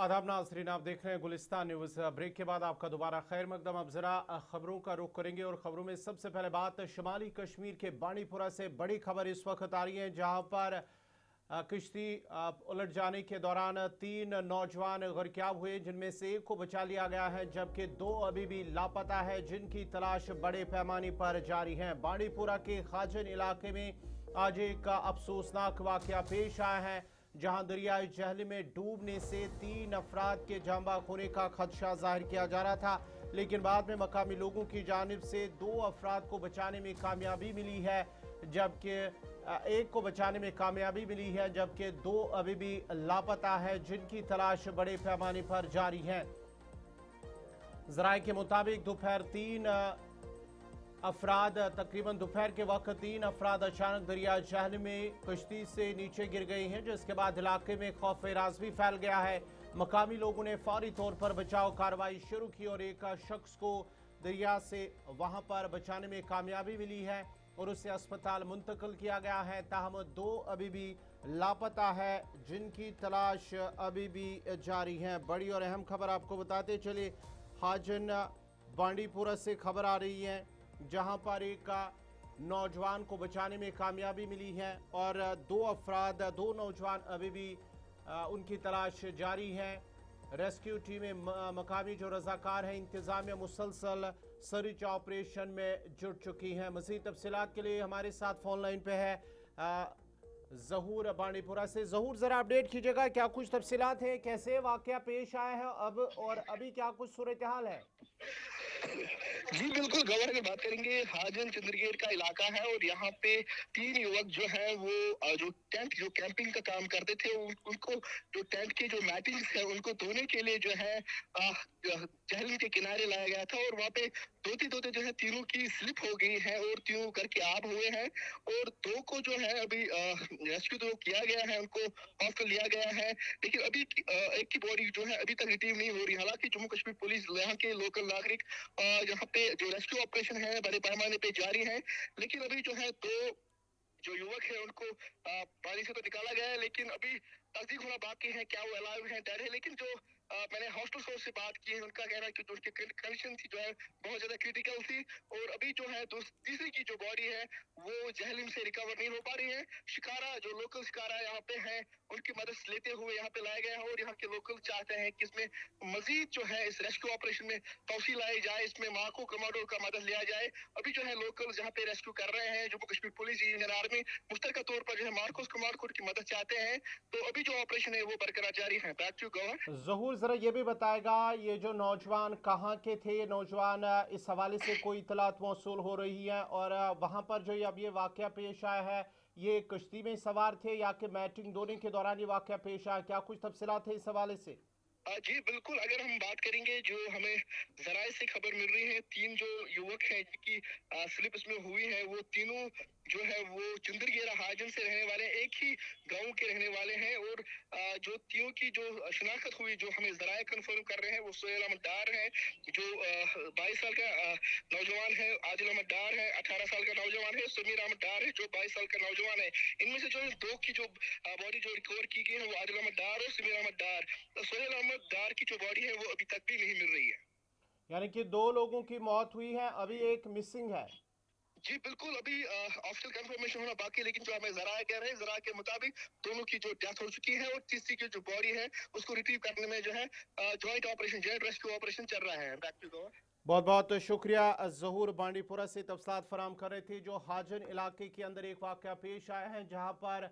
आदाब नाज़रीन, आप देख रहे हैं गुलिस्तान न्यूज़। ब्रेक के बाद आपका दोबारा खैर मकदम। अब ज़रा खबरों का रुख करेंगे और खबरों में सबसे पहले बात शुमाली कश्मीर के बांडीपुरा से बड़ी खबर इस वक्त आ रही है, जहां पर किश्ती उलट जाने के दौरान 3 नौजवान गर्कियाब हुए, जिनमें से एक को बचा लिया गया है, जबकि 2 अभी भी लापता है, जिनकी तलाश बड़े पैमाने पर जारी है। बांडीपुरा के खाजन इलाके में आज एक अफसोसनाक वाकया पेश आया है, जहां दरियाई जहल में डूबने से 3 अफराद के जांबाक होने का खदशा जाहिर किया जा रहा था, लेकिन बाद में मकामी लोगों की जानिब से 2 अफराद को बचाने में कामयाबी मिली है, जबकि एक को बचाने में कामयाबी मिली है, जबकि 2 अभी भी लापता है, जिनकी तलाश बड़े पैमाने पर जारी है। जराये के मुताबिक दोपहर 3 अफराद तकरीबन दोपहर के वक्त 3 अफराद अचानक दरिया जहल में कश्ती से नीचे गिर गई हैं, जिसके बाद इलाके में खौफ राज भी फैल गया है। मकामी लोगों ने फौरी तौर पर बचाव कार्रवाई शुरू की और एक शख्स को दरिया से वहां पर बचाने में कामयाबी मिली है और उसे अस्पताल मुंतकिल किया गया है। ताहम 2 अभी भी लापता है, जिनकी तलाश अभी भी जारी है। बड़ी और अहम खबर आपको बताते चले, हाजन बांडीपुरा से खबर आ रही है, जहां पर एक नौजवान को बचाने में कामयाबी मिली है और 2 नौजवान अभी भी उनकी तलाश जारी है। रेस्क्यू टीमें मकामी जो रजाकार हैं, इंतजामिया मुसलसल सर्च ऑपरेशन में जुट चुकी हैं। मज़ीद तफसीलात के लिए हमारे साथ फोन लाइन पे है ज़हूर बांडीपुरा से। ज़हूर, जरा अपडेट कीजिएगा, क्या कुछ तफसीलात हैं, कैसे वाकया पेश आया है अब और अभी क्या कुछ सूरत हाल है? जी बिल्कुल, गवर अगर बात करेंगे, हाजन चंद्रगेट का इलाका है और यहाँ पे 3 युवक जो है वो जो टेंट जो कैंपिंग का काम करते थे, उनको जो टेंट के जो मैटिंग्स है उनको धोने के लिए जो है जहलीम के किनारे लाया गया था और वहाँ पे धोते धोते जो है तीनों की स्लिप हो गई है और तीनों करके आब हुए हैं और 2 को जो है अभी रेस्क्यू तो किया गया है, उनको हॉस्पिटल लिया गया है, लेकिन अभी एक की बॉडी जो है अभी तक रिट्रीव नहीं हो रही। हालांकि जम्मू कश्मीर पुलिस, यहाँ के लोकल नागरिक यहाँ पे जो रेस्क्यू ऑपरेशन है बड़े पैमाने पे जारी है, लेकिन अभी जो है 2 जो युवक है उनको पानी से तो निकाला गया है, लेकिन अभी तस्दीक होना बाकी है क्या वो अलाइव है, डेड है। लेकिन जो मैंने हॉस्पिटल सोर्स से बात की है, उनका कहना है कि जो उसकी कंडीशन थी जो है बहुत ज्यादा क्रिटिकल थी और अभी जो है तीसरी की जो बॉडी है वो जहलीम से रिकवर नहीं हो पा रही है। शिकारा जो लोकल शिकारा यहाँ पे है उनकी मदद लेते हुए यहाँ पे लाया गया है और यहाँ के लोकल चाहते हैं कि इसमें मजीद जो है इस रेस्क्यू ऑपरेशन में तोसी लाई जाए, इसमें मार्को कमांडो का मदद लिया जाए। अभी जो है लोकल जहाँ पे रेस्क्यू कर रहे हैं, Jammu Kashmir police, Indian army मुश्तरका तौर पर जो है मार्कोस कमांडो की मदद चाहते हैं, तो अभी जो ऑपरेशन है वो बरकरार जारी है। बैक टू गवर। ज़हूर, जरा ये भी बताएगा, ये जो नौजवान कहाँ के थे, ये नौजवान इस हवाले से कोई इतलात मौसूल हो रही है और वहाँ पर जो अब ये वाकया पेश आया है, ये कश्ती में सवार थे या कि मैटिंग धोने के दौरान ये वाकया पेश आया, क्या कुछ तफसीलात है इस हवाले से? जी बिल्कुल, अगर हम बात करेंगे जो हमें जराये से खबर मिल रही है, 3 जो युवक हैं जिनकी स्लिप इसमें हुई है, वो तीनों जो है वो चंद्रगेरा हाजन से रहने वाले, एक ही गांव के रहने वाले हैं और जो तीनों की जो शनाख्त हुई, जो हमें जराये कंफर्म कर रहे हैं, वो सोहेल अहमद डार है, जो 22 साल का नौजवान है, आदिल अहमद डार है, 18 साल का नौजवान है, समीर अहमद डार है जो 22 साल का नौजवान है। इनमें से जो 2 की जो बॉडी जो रिकवर की गई है वो आदिल अहमद डार और समीर अहमद डार, सोहेल अहमद डार की जो बॉडी है वो अभी तक भी नहीं मिल रही है। यानी कि 2 लोगों की मौत हुई है, अभी एक मिसिंग है। जी बिल्कुल, अभी ऑफिशियल कंफर्मेशन होना बाकी है, लेकिन जो हमें जरा कह रहे हैं, जरा के मुताबिक दोनों की जो डेथ हो चुकी है और तीसरी की जो बॉडी है उसको रिट्रीव करने में जो है joint operation, joint rescue operation चल रहा है। बैक टू गवर। बहुत बहुत शुक्रिया। ज़हूर बांडीपुरा से तफसीलात फराम कर रहे थे। जो हाजन इलाके के अंदर एक वाकया पेश आया है, जहां पर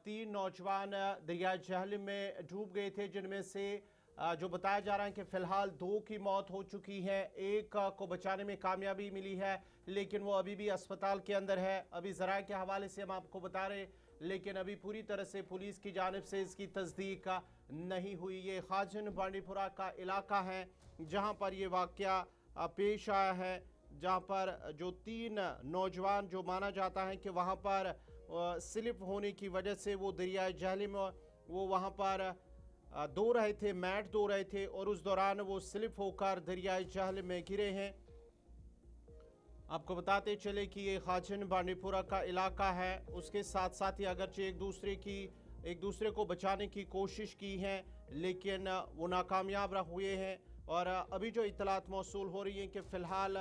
3 नौजवान दरिया जहल में डूब गए थे, जिनमें से जो बताया जा रहा है कि फ़िलहाल 2 की मौत हो चुकी है, एक को बचाने में कामयाबी मिली है, लेकिन वो अभी भी अस्पताल के अंदर है। अभी ज़राए के हवाले से हम आपको बता रहे, लेकिन अभी पूरी तरह से पुलिस की जानिब से इसकी तस्दीक नहीं हुई। ये खाजन बांडीपुरा का इलाका है जहाँ पर ये वाकया पेश आया है, जहाँ पर जो 3 नौजवान जो माना जाता है कि वहाँ पर स्लिप होने की वजह से वो दरियाए जहली में वो वहाँ पर दो रहे थे, मैट दो रहे थे और उस दौरान वो स्लिप होकर दरियाए जहल में गिरे हैं। आपको बताते चले कि ये खाजन बांडीपुरा का इलाका है, उसके साथ साथ ही अगरचे एक दूसरे की एक दूसरे को बचाने की कोशिश की है, लेकिन वो नाकामयाब हुए हैं। और अभी जो इतलात मौसूल हो रही हैं कि फ़िलहाल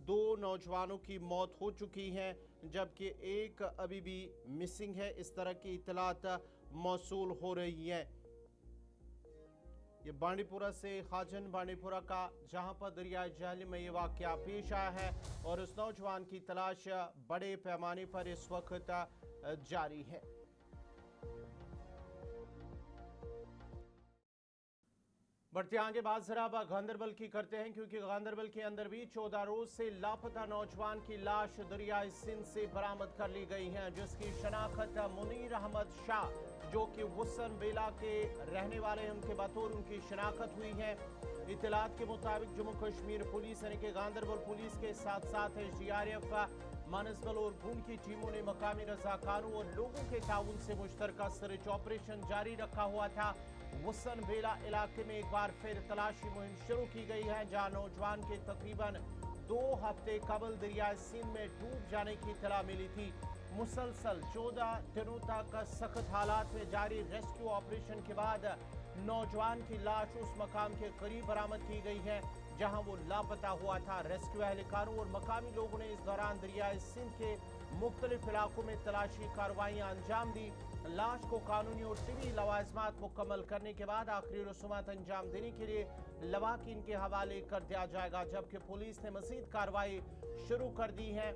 2 नौजवानों की मौत हो चुकी है, जबकि एक अभी भी मिसिंग है। इस तरह की इतलात मौसूल हो रही हैं। ये बांडीपुरा से खाजन बांडीपुरा का, जहां पर दरियाई जहलम में ये वाकया पेश आया है और उस नौजवान की तलाश बड़े पैमाने पर इस वक्त जारी है। बढ़ते आगे बात जरा गांदरबल की करते हैं, क्योंकि गांदरबल के अंदर भी 14 रोज से लापता नौजवान की लाश दरियाई सिंध से बरामद कर ली गई है, जिसकी शनाख्त मुनीर अहमद शाह, जो कि वसन बेला के रहने वाले हैं, उनके बतौर उनकी शनाख्त हुई है। इतलात के मुताबिक जम्मू कश्मीर पुलिस यानी कि गांदरबल पुलिस के साथ साथ SDRF, मानसबल और भून की टीमों ने मकामी रजाकारों और लोगों के ताउन से मुश्तरका सर्च ऑपरेशन जारी रखा हुआ था। वसन बेला इलाके में एक बार फिर तलाशी मुहिम शुरू की गई है, जहां नौजवान के तकरीबन 2 हफ्ते कबल दरियाई सिंध में डूब जाने की इत्तला मिली थी। मुसलसल 14 दिनों तक सख्त हालात में जारी रेस्क्यू ऑपरेशन के बाद नौजवान की लाश उस मकाम के करीब बरामद की गई है जहां वो लापता हुआ था। रेस्क्यू एहलकारों और मकामी लोगों ने इस दौरान दरियाई सिंध के मुख्तलिफ इलाकों में तलाशी कार्रवाइयां अंजाम दी। लाश को कानूनी और सिविल लवाजमात मुकम्मल करने के बाद आखिरी रसूमात अंजाम देने के लिए लवाकिन के हवाले कर दिया जाएगा, जबकि पुलिस ने मजीद कार्रवाई शुरू कर दी है।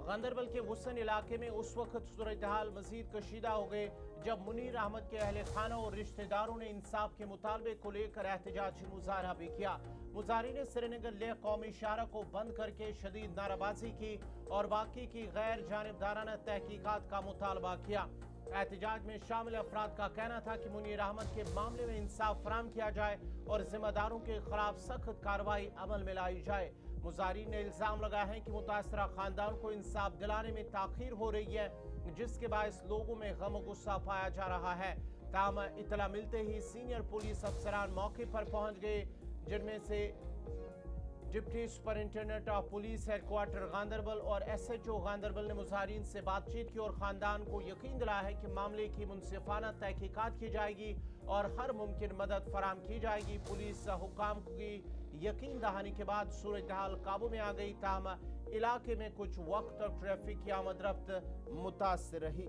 गांदरबल के वसन इलाके में उस वक्त सूरत हाल मजीद कशीदा हो गए जब मुनीर अहमद के अहले खाना और रिश्तेदारों ने इंसाफ के मुतालबे को लेकर एहतजाजी मुजाहरा भी किया। मुजाहिरीन ने श्रीनगर लेह कौमी शाहरा को बंद करके शदीद नाराबाजी की और वाकई की गैर जानिबदाराना तहकीकात का मुतालबा किया। एहतजाज में शामिल अफराद का कहना था कि मुनीर अहमद के मामले में इंसाफ फराम किया जाए और जिम्मेदारों के खिलाफ सख्त कार्रवाई अमल में लाई जाए। मुजाहिरीन ने इल्जाम लगाया है कि मुतासरा खानदान को इंसाफ दिलाने में ताखीर हो रही है, जिसके बायस लोगों में गम गुस्सा पाया जा रहा है। ताहम इतला मिलते ही सीनियर पुलिस अफसरान मौके पर पहुंच गए, जिनमें से deputy superintendent of police headquarter Ganderbal और SHO गांदरबल ने मुजाहिरीन से बातचीत की और खानदान को यकीन दिलाया है कि मामले की मुनसिफाना तहकीकात की जाएगी और हर मुमकिन मदद फराम की जाएगी। पुलिस हुकाम की यकीन दहानी के बाद सूरत हाल काबू में आ गई, ताहम इलाके में कुछ वक्त और ट्रैफिक की आमदरफ्त मुतासर रही।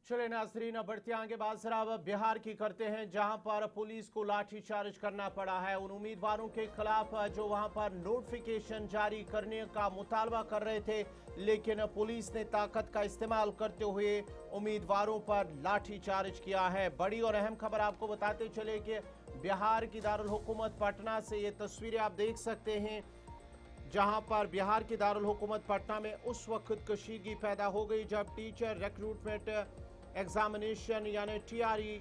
चले नाजरीन, बढ़ते आगे बात जरा बिहार की करते हैं, जहां पर पुलिस को लाठीचार्ज करना पड़ा है। उन उम्मीदवारों के खिलाफ जो वहां पर नोटिफिकेशन जारी करने का मुतालबा कर रहे थे, लेकिन पुलिस ने ताकत का इस्तेमाल करते हुए उम्मीदवारों पर लाठीचार्ज किया है। बड़ी और अहम खबर आपको बताते चले कि बिहार की दारुल हुकूमत पटना से ये तस्वीरें आप देख सकते हैं, जहां पर बिहार की दारुल हुकूमत पटना में उस वक्त कशीदगी पैदा हो गई जब टीचर रिक्रूटमेंट एग्जामिनेशन यानी TRE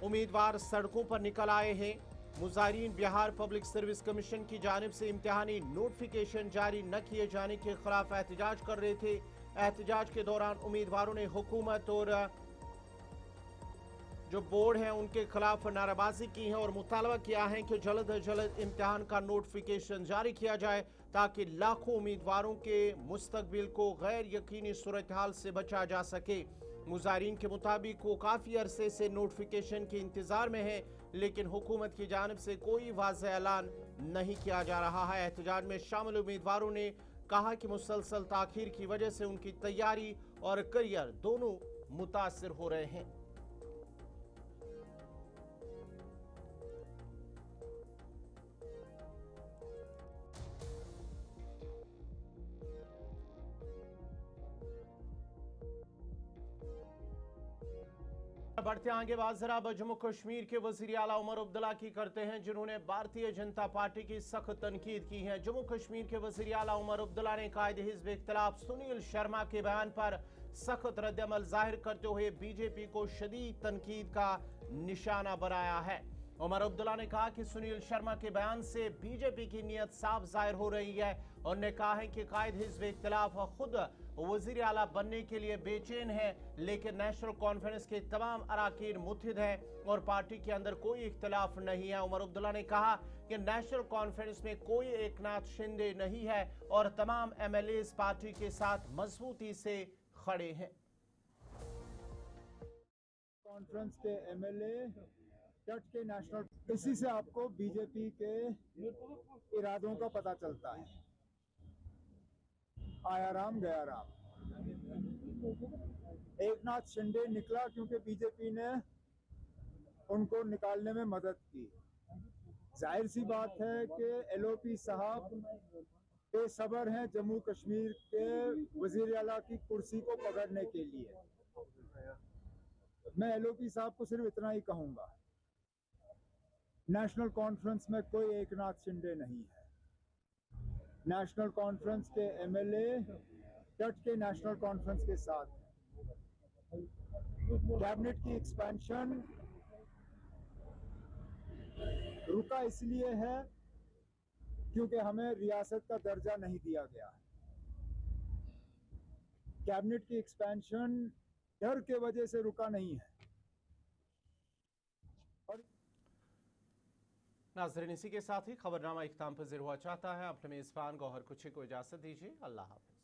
उम्मीदवार सड़कों पर निकल आए हैं। मुजाहिरीन बिहार पब्लिक सर्विस कमीशन की जानिब से इम्तिहानी नोटिफिकेशन जारी न किए जाने के खिलाफ एहतजाज कर रहे थे। एहतजाज के दौरान उम्मीदवारों ने हुकूमत और जो बोर्ड है उनके खिलाफ नाराबाजी की है और मुतालबा किया है कि जल्द अज जल्द इम्तिहान का नोटिफिकेशन जारी किया जाए, ताकि लाखों उम्मीदवारों के मुस्तकबिल को गैर यकीनी सूरत हाल से बचा जा सके। मुजाहिरीन के मुताबिक वो काफ़ी अरसे से नोटिफिकेशन के इंतज़ार में है, लेकिन हुकूमत की जानिब से कोई वाज़ेह ऐलान नहीं किया जा रहा है। एहतजाज में शामिल उम्मीदवारों ने कहा कि मुसलसल ताखीर की वजह से उनकी तैयारी और करियर दोनों मुतासर हो रहे हैं। बढ़ते आगे बात जरा जम्मू कश्मीर के वजीर आला उमर अब्दुल्ला की करते हैं, जिन्होंने भारतीय जनता पार्टी की सख्त तनकीद की है। जम्मू कश्मीर के वजीर आला उमर अब्दुल्ला ने कायद हिज़्ब इख्तिलाफ सुनील शर्मा के बयान पर सख्त रद्द-ए-अमल जाहिर करते हुए BJP को शदीद तनकीद का निशाना बनाया है। उमर अब्दुल्ला ने कहा कि सुनील शर्मा के बयान से बीजेपी की नीयत साफ जाहिर हो रही है। उन्होंने कहा है कि कायद हिज़्ब इख्तिलाफ खुद वज़ीर आला बनने के लिए बेचैन है, लेकिन नेशनल कॉन्फ्रेंस के तमाम अराकीन मुत्तहिद हैं और पार्टी के अंदर कोई इख्तिलाफ नहीं है। उमर अब्दुल्ला ने कहा कि नेशनल कॉन्फ्रेंस में कोई एकनाथ शिंदे नहीं है और तमाम MLA पार्टी के साथ मजबूती से खड़े हैं। कॉन्फ्रेंस के MLA डट के नेशनल, इसी से आपको बीजेपी के इरादों का पता चलता है। आया राम गया राम। एकनाथ शिंदे निकला क्योंकि बीजेपी ने उनको निकालने में मदद की। जाहिर सी बात है कि LOP साहब बेसब्र हैं जम्मू कश्मीर के वजीर आला की कुर्सी को पकड़ने के लिए। मैं LOP साहब को सिर्फ इतना ही कहूंगा, नेशनल कॉन्फ्रेंस में कोई एकनाथ शिंदे नहीं है। नेशनल कॉन्फ्रेंस के MLA डट के नेशनल कॉन्फ्रेंस के साथ। कैबिनेट की एक्सपेंशन रुका इसलिए है क्योंकि हमें रियासत का दर्जा नहीं दिया गया। कैबिनेट की एक्सपेंशन डर के वजह से रुका नहीं है। और नाज़रीन, इसी के साथ ही खबरनामा इख्तिताम पज़ीर हुआ चाहता है। अपने मेज़बान गौहर कुची को इजाज़त दीजिए। अल्लाह हाफ़िज़।